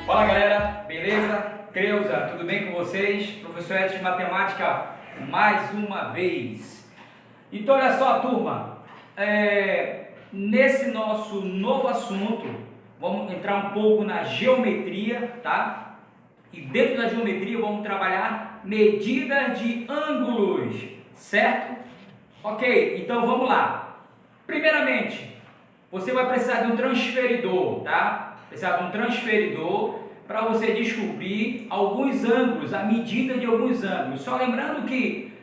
Fala galera, beleza? Creuza, tudo bem com vocês? Professor Edson de Matemática, mais uma vez. Então olha só turma, nesse nosso novo assunto, vamos entrar um pouco na geometria, tá? E dentro da geometria vamos trabalhar medidas de ângulos, certo? Ok, então vamos lá. Primeiramente, você vai precisar de um transferidor, tá? Precisar de um transferidor para você descobrir alguns ângulos, a medida de alguns ângulos. Só lembrando que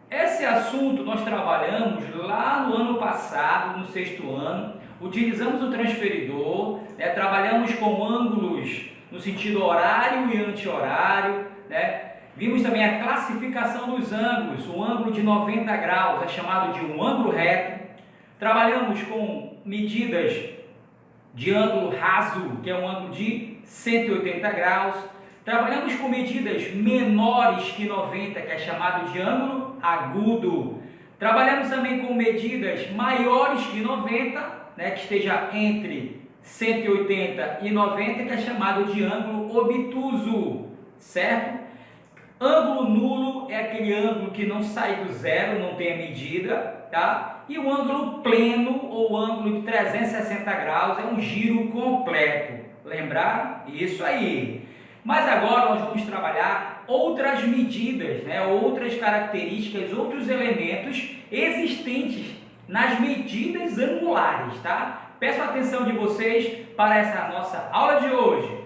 esse assunto nós trabalhamos lá no ano passado, no sexto ano, utilizamos o transferidor, né? Trabalhamos com ângulos no sentido horário e anti-horário, né? Vimos também a classificação dos ângulos, o ângulo de 90 graus é chamado de um ângulo reto. Trabalhamos com medidas de ângulo raso, que é um ângulo de 180 graus. Trabalhamos com medidas menores que 90, que é chamado de ângulo agudo. Trabalhamos também com medidas maiores que 90, né, que esteja entre 180 e 90, que é chamado de ângulo obtuso, certo? Ângulo nulo é aquele ângulo que não sai do zero, não tem a medida, tá? E o ângulo pleno ou ângulo de 360 graus é um giro completo. Lembraram? Isso aí. Mas agora nós vamos trabalhar outras medidas, né? Outras características, outros elementos existentes nas medidas angulares, tá? Peço a atenção de vocês para essa nossa aula de hoje.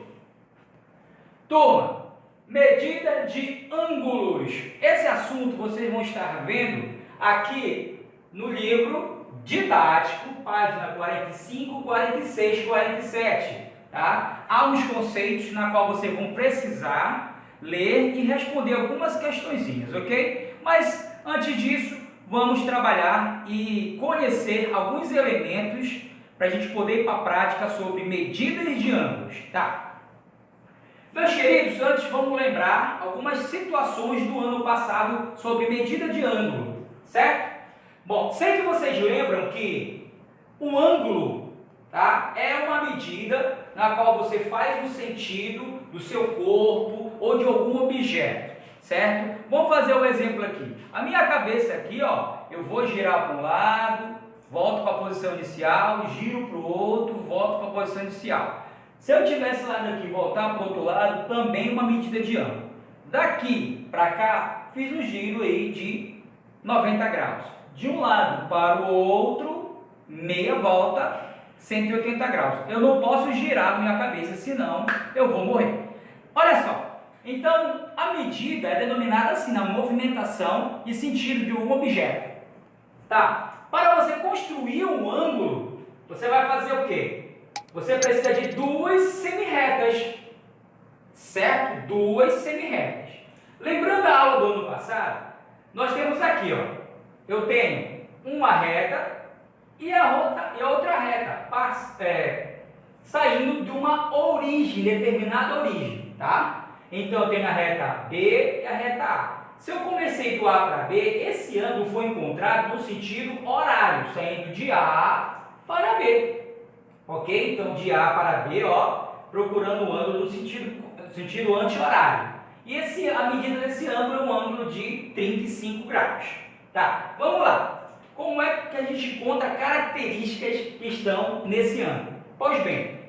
Turma, medida de ângulos. Esse assunto vocês vão estar vendo aqui no livro didático, página 45, 46, 47, tá? Há uns conceitos na qual vocês vão precisar ler e responder algumas questõezinhas, ok? Mas antes disso, vamos trabalhar e conhecer alguns elementos para a gente poder ir para a prática sobre medidas de ângulos, tá? Meus queridos, antes vamos lembrar algumas situações do ano passado sobre medida de ângulo, certo? Bom, sei que vocês lembram que o ângulo, tá, é uma medida na qual você faz o sentido do seu corpo ou de algum objeto, certo? Vamos fazer um exemplo aqui. A minha cabeça aqui, ó, eu vou girar para um lado, volto para a posição inicial, giro para o outro, volto para a posição inicial. Se eu tivesse lá daqui e voltar para o outro lado, também uma medida de ângulo. Daqui para cá, fiz um giro aí de 90 graus. De um lado para o outro, meia volta, 180 graus. Eu não posso girar minha cabeça, senão eu vou morrer. Olha só, então a medida é denominada assim, na movimentação e sentido de um objeto. Tá? Para você construir um ângulo, você vai fazer o quê? Você precisa de duas semirretas, certo? Duas semirretas. Lembrando a aula do ano passado, nós temos aqui, ó, eu tenho uma reta e a outra reta saindo de uma origem, determinada origem, tá? Então eu tenho a reta B e a reta A. Se eu comecei do A para B, esse ângulo foi encontrado no sentido horário, saindo de A para B. Ok? Então, de A para B, ó, procurando o ângulo no sentido anti-horário. E a medida desse ângulo é um ângulo de 35 graus. Tá? Vamos lá. Como é que a gente encontra características que estão nesse ângulo? Pois bem,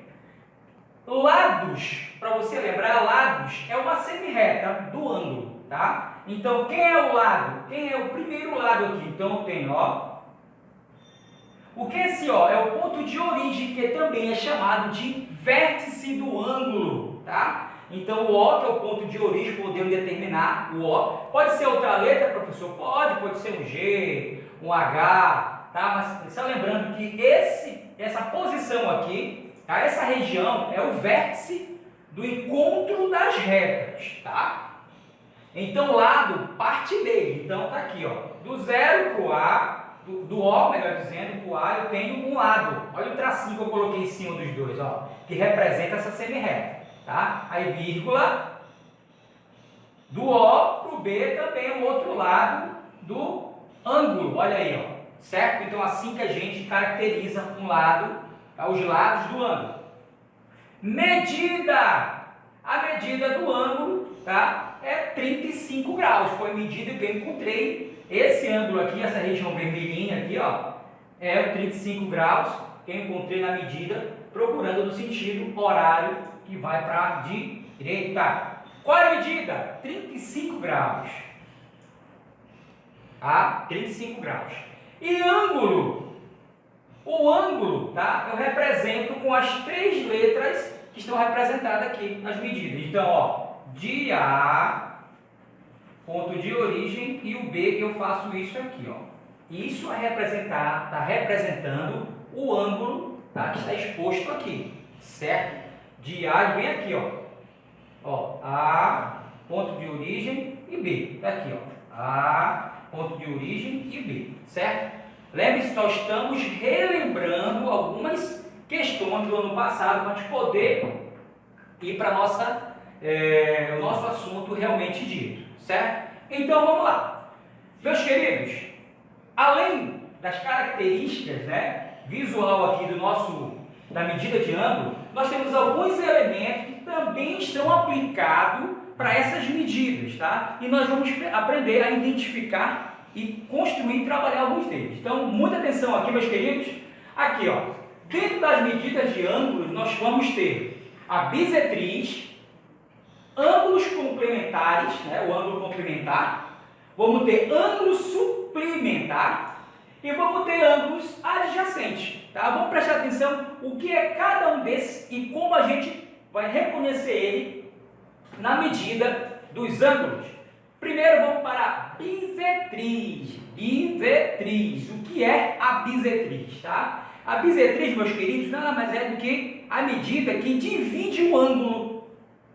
lados, para você lembrar, lados é uma semirreta do ângulo, tá? Então, quem é o lado? Quem é o primeiro lado aqui? Então, eu tenho, ó, o que é esse ó? É o ponto de origem, que também é chamado de vértice do ângulo, tá? Então, o O, que é o ponto de origem, podemos determinar o O. Pode ser outra letra, professor? Pode ser um G, um H, tá? Mas só lembrando que essa posição aqui, tá? Essa região é o vértice do encontro das retas, tá? Então, o lado parte dele. Então, tá aqui, ó, do zero para o A, do O, melhor dizendo, para o A, eu tenho um lado. Olha o tracinho que eu coloquei em cima dos dois, ó, que representa essa semirreta, tá? Aí, vírgula, do O para o B também o outro lado do ângulo, olha aí, ó, certo? Então, assim que a gente caracteriza um lado, tá? Os lados do ângulo. Medida a medida do ângulo, tá? É 35 graus. Foi a medida que eu encontrei. Esse ângulo aqui, essa região vermelhinha aqui, ó, é o 35 graus que eu encontrei na medida, procurando no sentido horário que vai para a direita. Qual é a medida? 35 graus. Tá? 35 graus. E ângulo? O ângulo, tá? Eu represento com as 3 letras que estão representadas aqui nas medidas. Então, ó, de A, ponto de origem, e o B eu faço isso aqui, ó. Isso é representar, está representando o ângulo, tá, que está exposto aqui, certo? De A vem aqui, ó, A, ponto de origem e B, tá aqui, ó, A, ponto de origem e B, certo? Lembre-se, nós estamos relembrando algumas questões do ano passado para a gente poder ir para o nosso assunto realmente dito, certo? Então vamos lá, meus queridos, além das características, né, visual aqui da medida de ângulo, nós temos alguns elementos que também estão aplicados para essas medidas, tá? E nós vamos aprender a identificar e construir e trabalhar alguns deles. Então, muita atenção aqui, meus queridos. Aqui, ó, dentro das medidas de ângulos, nós vamos ter a bissetriz, ângulos complementares, né, o ângulo complementar, vamos ter ângulo suplementar e vamos ter ângulos adjacentes, tá? Vamos prestar atenção o que é cada um desses e como a gente vai reconhecer ele na medida dos ângulos. Primeiro vamos para a bissetriz. Bissetriz. O que é a bissetriz, tá? A bissetriz, meus queridos, nada mais é do que a medida que divide o ângulo,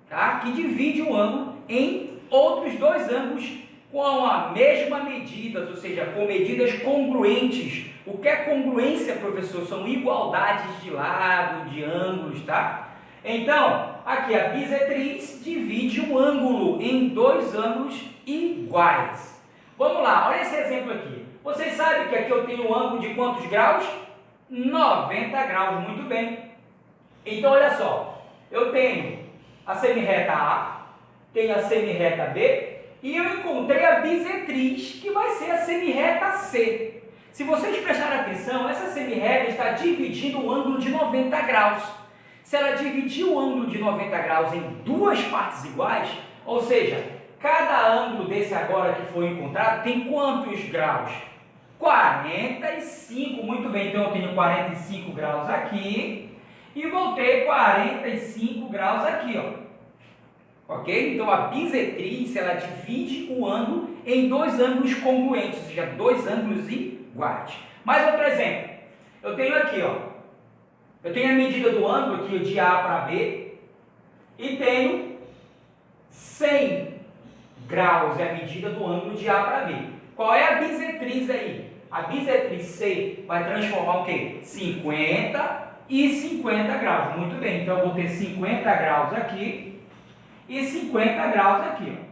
tá? Que divide o ângulo em outros dois ângulos com a mesma medida, ou seja, com medidas congruentes. O que é congruência, professor? São igualdades de lado, de ângulos, tá? Então, aqui a bissetriz divide um ângulo em dois ângulos iguais. Vamos lá, olha esse exemplo aqui. Vocês sabem que aqui eu tenho um ângulo de quantos graus? 90 graus, muito bem. Então, olha só, eu tenho a semirreta A, tenho a semirreta B, e eu encontrei a bissetriz, que vai ser a semirreta C. Se vocês prestarem atenção, essa semirreta está dividindo o ângulo de 90 graus. Se ela dividir o ângulo de 90 graus em duas partes iguais, ou seja, cada ângulo desse agora que foi encontrado tem quantos graus? 45, muito bem, então eu tenho 45 graus aqui e vou ter 45 graus aqui, ó. Ok? Então a bissetriz, ela divide o ângulo em dois ângulos congruentes, ou seja, dois ângulos iguais. Mais outro exemplo, eu tenho aqui, ó, eu tenho a medida do ângulo aqui de A para B e tenho 100 graus, é a medida do ângulo de A para B. Qual é a bissetriz aí? A bissetriz C vai transformar o quê? 50 e 50 graus. Muito bem, então eu vou ter 50 graus aqui e 50 graus aqui, ó.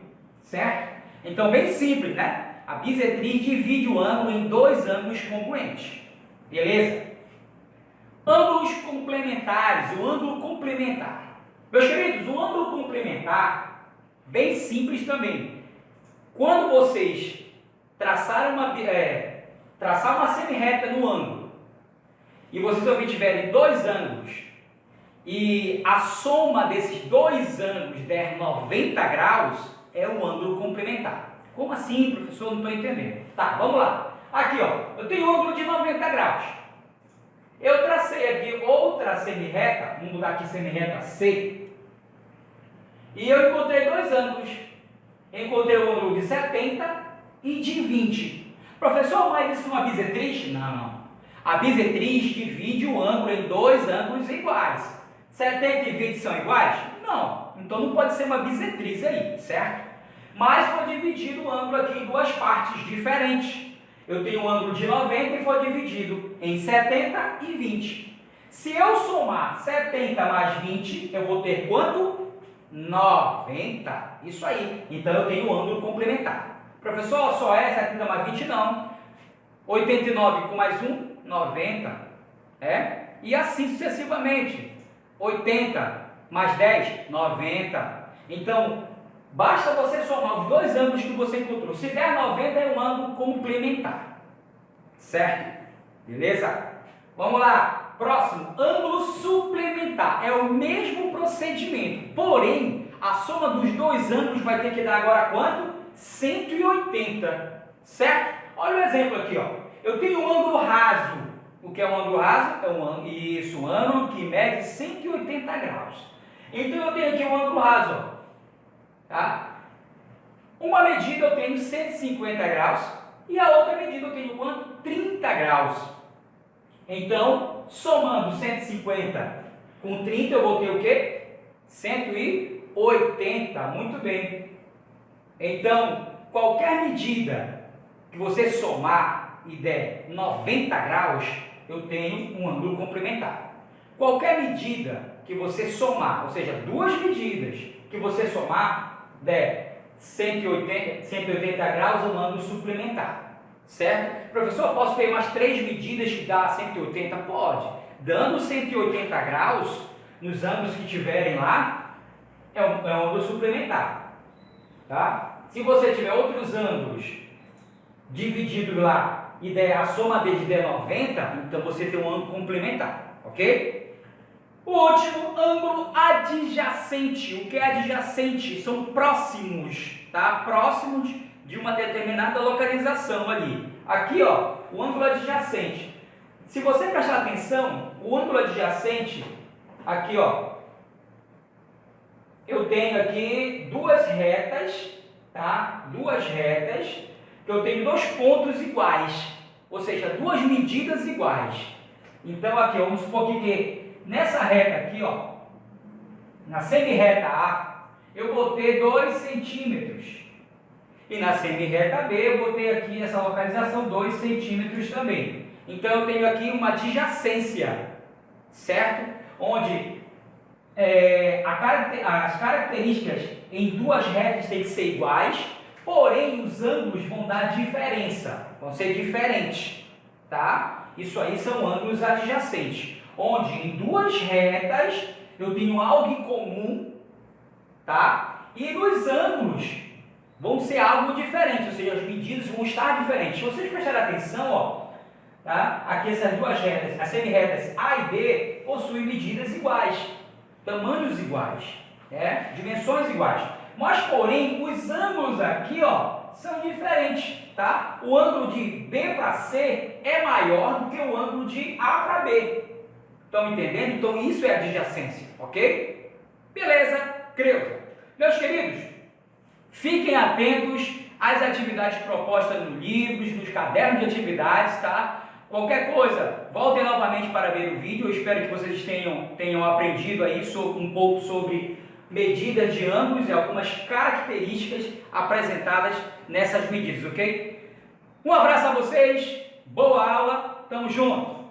Certo? Então, bem simples, né? A bissetriz divide o ângulo em dois ângulos congruentes. Beleza? Ângulos complementares, o ângulo complementar. Meus queridos, o ângulo complementar, bem simples também. Quando vocês traçar uma semirreta no ângulo e vocês obtiverem dois ângulos e a soma desses dois ângulos der 90 graus, é o ângulo complementar. Como assim, professor? Não estou entendendo. Tá, vamos lá. Aqui, ó, eu tenho um ângulo de 90 graus. Eu tracei aqui outra semirreta, vamos mudar aqui semirreta C, e eu encontrei dois ângulos. Encontrei o ângulo de 70 e de 20. Professor, mas isso é uma bissetriz? Não, não. A bissetriz divide o ângulo em dois ângulos iguais. 70 e 20 são iguais? Não. Então não pode ser uma bissetriz aí, certo? Mas foi dividido o ângulo aqui em duas partes diferentes. Eu tenho um ângulo de 90 e foi dividido em 70 e 20. Se eu somar 70 mais 20, eu vou ter quanto? 90. Isso aí. Então eu tenho um ângulo complementar. Professor, só é 70 mais 20? Não. 89 com mais 1, 90. É? E assim sucessivamente. 80 mais 10, 90. Então, basta você somar os dois ângulos que você encontrou. Se der 90 é um ângulo complementar. Certo? Beleza? Vamos lá. Próximo, ângulo suplementar. É o mesmo procedimento. Porém, a soma dos dois ângulos vai ter que dar agora quanto? 180. Certo? Olha o exemplo aqui, ó. Eu tenho um ângulo raso. O que é um ângulo raso? É um ângulo que mede 180 graus. Então eu tenho aqui um ângulo raso, ó. Tá? Uma medida eu tenho 150 graus e a outra medida eu tenho quanto? 30 graus. Então, somando 150 com 30, eu vou ter o quê? 180. Muito bem. Então, qualquer medida que você somar e der 90 graus, eu tenho um ângulo complementar. Qualquer medida que você somar, ou seja, duas medidas que você somar, der 180 graus, é um ângulo suplementar. Certo? Professor, posso ter mais 3 medidas que dá 180? Pode. Dando 180 graus, nos ângulos que tiverem lá, é um ângulo suplementar. Tá? Se você tiver outros ângulos divididos lá e der a soma deles der 90, então você tem um ângulo complementar. Ok? O último, ângulo adjacente. O que é adjacente? São próximos. Tá? Próximos de uma determinada localização ali. Aqui, ó, o ângulo adjacente. Se você prestar atenção, o ângulo adjacente, aqui, ó, eu tenho aqui duas retas, tá? Duas retas, que eu tenho dois pontos iguais, ou seja, duas medidas iguais. Então, aqui, vamos supor que nessa reta aqui, ó, na semi-reta A, eu vou ter 2 centímetros. E na semi-reta B eu vou ter aqui essa localização 2 centímetros também. Então eu tenho aqui uma adjacência, certo? Onde as características em duas retas têm que ser iguais, porém os ângulos vão dar diferença, vão ser diferentes, tá? Isso aí são ângulos adjacentes, onde em duas retas eu tenho algo em comum, tá? E nos ângulos vão ser algo diferente, ou seja, as medidas vão estar diferentes. Se vocês prestarem atenção, ó, tá? Aqui essas duas retas, as semi-retas A e B, possuem medidas iguais, tamanhos iguais, dimensões iguais. Mas, porém, os ângulos aqui, ó, são diferentes, tá? O ângulo de B para C é maior do que o ângulo de A para B. Estão entendendo? Então, isso é adjacência, ok? Beleza, Creuza. Meus queridos, fiquem atentos às atividades propostas nos livros, nos cadernos de atividades, tá? Qualquer coisa, voltem novamente para ver o vídeo. Eu espero que vocês tenham aprendido aí um pouco sobre medidas de ângulos e algumas características apresentadas nessas medidas, ok? Um abraço a vocês, boa aula, tamo junto!